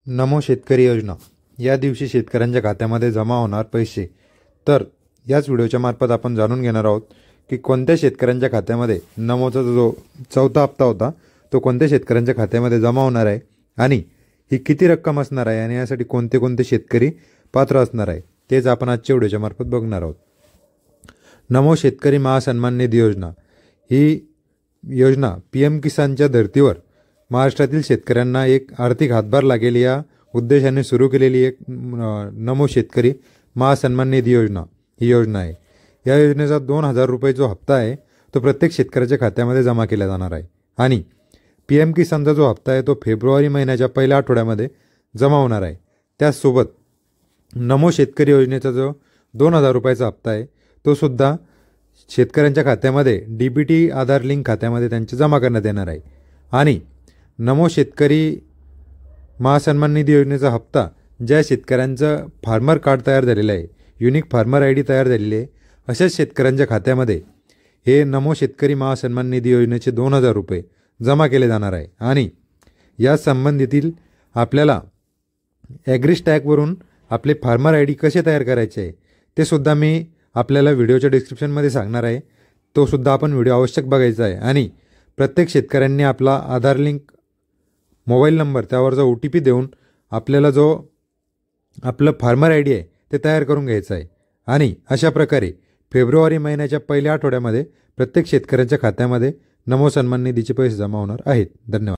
नमो शेतकरी योजना या दिवशी शेतकऱ्यांच्या खात्यामध्ये जमा होणार पैसे। तर याच व्हिडिओच्या मार्फत आपण जाणून घेणार आहोत की कोणत्या शेतकऱ्यांच्या खात्यामध्ये नमोचा जो चौथा हप्ता होता तो कोणत्या शेतकऱ्यांच्या खात्यामध्ये जमा होणार आहे आणि ही किती रक्कम असणार आहे आणि यासाठी कोणते कोणते शेतकरी पात्र असणार आहे तेच आपण आजच्या व्हिडिओच्या मार्फत बघणार आहोत। नमो शेतकरी महासन्मान निधी योजना ही योजना पीएम किसानच्या धर्तीवर महाराष्ट्रातील शेतकऱ्यांना एक आर्थिक हातभार लागेल या उद्देशाने सुरू केलेली एक नमो शेतकरी महासन्मान निधी योजना ही योजना आहे। या योजनेचा 2000 रुपये जो हप्ता आहे तो प्रत्येक शेतकऱ्याच्या खात्यामध्ये जमा केला जाणार आहे आणि पीएम किसानचा जो हप्ता आहे तो फेब्रुवारी महिन्याच्या पहिल्या आठवड्यामध्ये जमा होणार आहे। त्याचसोबत नमो शेतकरी योजनेचा जो 2000 रुपयाचा हप्ता आहे तो सुद्धा शेतकऱ्यांच्या खात्यामध्ये डीबीटी आधार लिंक खात्यामध्ये त्यांचे जमा करण्यात येणार आहे आणि नमो शेतकरी महासन्मान निधी योजनेचा हप्ता ज्या शेतकऱ्यांचं फार्मर कार्ड तयार झालेलं आहे, युनिक फार्मर आय डी तयार झालेली आहे, अशाच शेतकऱ्यांच्या खात्यामध्ये हे नमो शेतकरी महासन्मान निधी योजनेचे 2000 रुपये जमा केले जाणार आहे। आणि या संबंधितील आपल्याला ॲग्रीस्टॅगवरून आपले फार्मर आय डी कसे तयार करायचे आहे ते सुद्धा मी आपल्याला व्हिडिओच्या डिस्क्रिप्शनमध्ये सांगणार आहे, तो सुद्धा आपण व्हिडिओ आवश्यक बघायचा आहे। आणि प्रत्येक शेतकऱ्यांनी आपला आधार लिंक मोबाईल नंबर त्यावरचा OTP देऊन आपल्याला जो आपलं फार्मर आय डी आहे ते तयार करून घ्यायचं आहे आणि अशा प्रकारे फेब्रुवारी महिन्याच्या पहिल्या आठवड्यामध्ये प्रत्येक शेतकऱ्यांच्या खात्यामध्ये नमो सन्मान निधीचे पैसे जमा होणार आहेत। धन्यवाद।